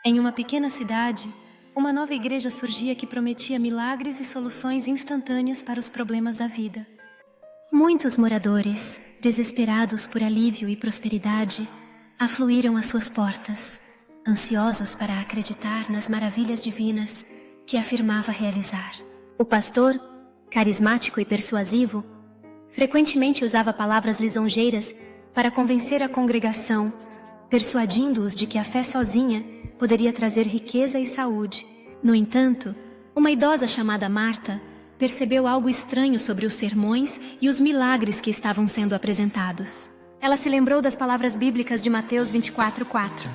Em uma pequena cidade, uma nova igreja surgia que prometia milagres e soluções instantâneas para os problemas da vida. Muitos moradores, desesperados por alívio e prosperidade, afluíram às suas portas, ansiosos para acreditar nas maravilhas divinas que afirmava realizar. O pastor, carismático e persuasivo, frequentemente usava palavras lisonjeiras para convencer a congregação, persuadindo-os de que a fé sozinha poderia trazer riqueza e saúde. No entanto, uma idosa chamada Marta percebeu algo estranho sobre os sermões e os milagres que estavam sendo apresentados. Ela se lembrou das palavras bíblicas de Mateus 24:4.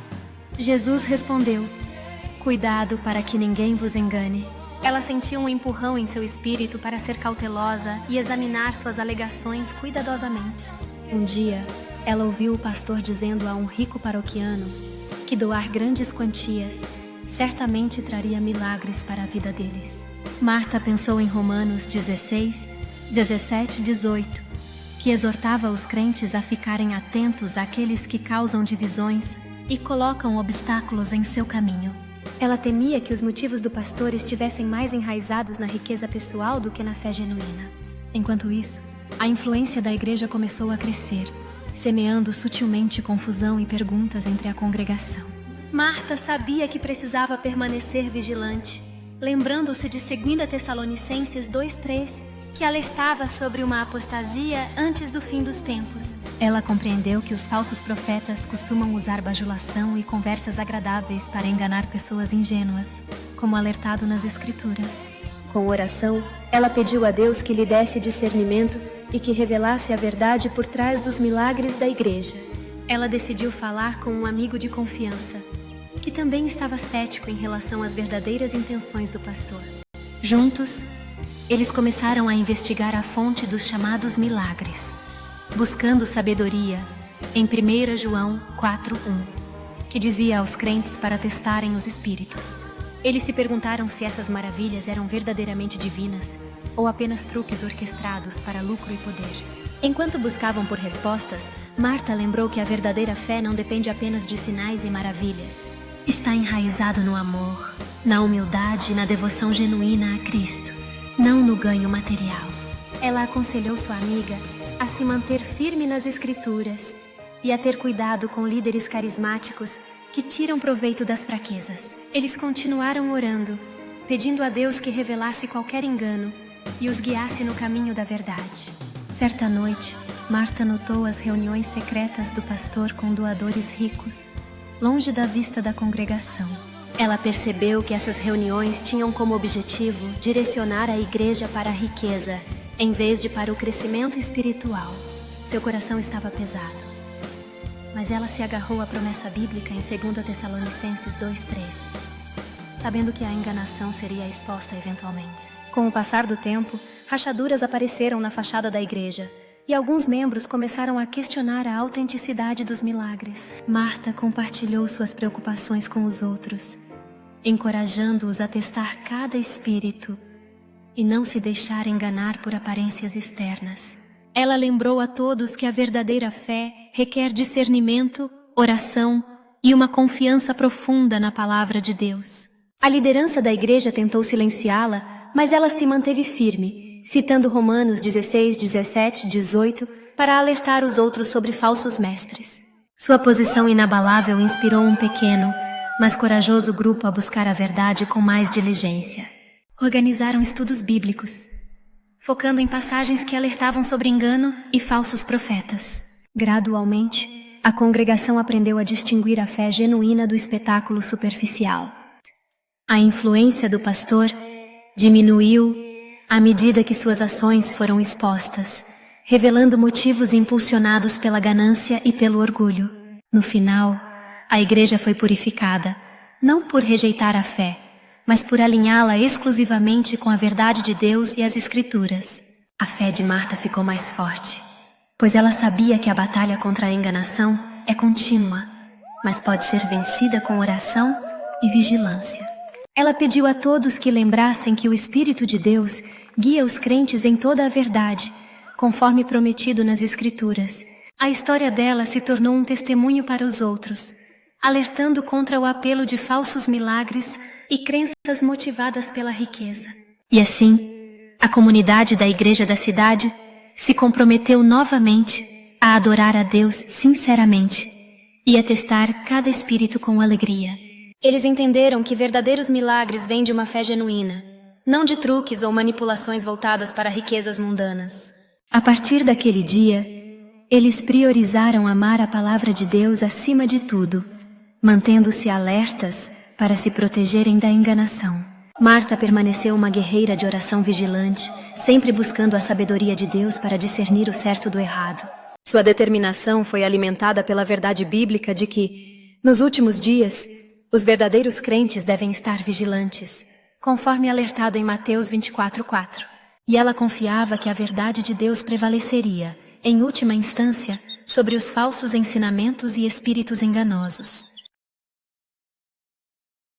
Jesus respondeu: "Cuidado para que ninguém vos engane." Ela sentiu um empurrão em seu espírito para ser cautelosa e examinar suas alegações cuidadosamente. Um dia, ela ouviu o pastor dizendo a um rico paroquiano que doar grandes quantias certamente traria milagres para a vida deles. Marta pensou em Romanos 16, 17 e 18, que exortava os crentes a ficarem atentos àqueles que causam divisões e colocam obstáculos em seu caminho. Ela temia que os motivos do pastor estivessem mais enraizados na riqueza pessoal do que na fé genuína. Enquanto isso, a influência da igreja começou a crescer, semeando sutilmente confusão e perguntas entre a congregação. Marta sabia que precisava permanecer vigilante, lembrando-se de 2 Tessalonicenses 2:3, que alertava sobre uma apostasia antes do fim dos tempos. Ela compreendeu que os falsos profetas costumam usar bajulação e conversas agradáveis para enganar pessoas ingênuas, como alertado nas Escrituras. Com oração, ela pediu a Deus que lhe desse discernimento e que revelasse a verdade por trás dos milagres da igreja. Ela decidiu falar com um amigo de confiança, que também estava cético em relação às verdadeiras intenções do pastor. Juntos, eles começaram a investigar a fonte dos chamados milagres, buscando sabedoria em 1 João 4:1, que dizia aos crentes para testarem os espíritos. Eles se perguntaram se essas maravilhas eram verdadeiramente divinas ou apenas truques orquestrados para lucro e poder. Enquanto buscavam por respostas, Marta lembrou que a verdadeira fé não depende apenas de sinais e maravilhas. Está enraizado no amor, na humildade e na devoção genuína a Cristo, não no ganho material. Ela aconselhou sua amiga a se manter firme nas Escrituras e a ter cuidado com líderes carismáticos que tiram proveito das fraquezas. Eles continuaram orando, pedindo a Deus que revelasse qualquer engano e os guiasse no caminho da verdade. Certa noite, Marta notou as reuniões secretas do pastor com doadores ricos, longe da vista da congregação. Ela percebeu que essas reuniões tinham como objetivo direcionar a igreja para a riqueza, em vez de para o crescimento espiritual. Seu coração estava pesado. Mas ela se agarrou à promessa bíblica em 2 Tessalonicenses 2:3, sabendo que a enganação seria exposta eventualmente. Com o passar do tempo, rachaduras apareceram na fachada da igreja, e alguns membros começaram a questionar a autenticidade dos milagres. Marta compartilhou suas preocupações com os outros, encorajando-os a testar cada espírito e não se deixar enganar por aparências externas. Ela lembrou a todos que a verdadeira fé requer discernimento, oração e uma confiança profunda na palavra de Deus. A liderança da igreja tentou silenciá-la, mas ela se manteve firme, citando Romanos 16, 17 e 18 para alertar os outros sobre falsos mestres. Sua posição inabalável inspirou um pequeno, mas corajoso grupo a buscar a verdade com mais diligência. Organizaram estudos bíblicos, focando em passagens que alertavam sobre engano e falsos profetas. Gradualmente, a congregação aprendeu a distinguir a fé genuína do espetáculo superficial. A influência do pastor diminuiu à medida que suas ações foram expostas, revelando motivos impulsionados pela ganância e pelo orgulho. No final, a igreja foi purificada, não por rejeitar a fé, mas por alinhá-la exclusivamente com a verdade de Deus e as Escrituras. A fé de Marta ficou mais forte, pois ela sabia que a batalha contra a enganação é contínua, mas pode ser vencida com oração e vigilância. Ela pediu a todos que lembrassem que o Espírito de Deus guia os crentes em toda a verdade, conforme prometido nas Escrituras. A história dela se tornou um testemunho para os outros, alertando contra o apelo de falsos milagres e crenças motivadas pela riqueza. E assim, a comunidade da igreja da cidade se comprometeu novamente a adorar a Deus sinceramente e a testar cada espírito com alegria. Eles entenderam que verdadeiros milagres vêm de uma fé genuína, não de truques ou manipulações voltadas para riquezas mundanas. A partir daquele dia, eles priorizaram amar a palavra de Deus acima de tudo, mantendo-se alertas para se protegerem da enganação. Marta permaneceu uma guerreira de oração vigilante, sempre buscando a sabedoria de Deus para discernir o certo do errado. Sua determinação foi alimentada pela verdade bíblica de que, nos últimos dias, os verdadeiros crentes devem estar vigilantes, conforme alertado em Mateus 24:4. E ela confiava que a verdade de Deus prevaleceria, em última instância, sobre os falsos ensinamentos e espíritos enganosos.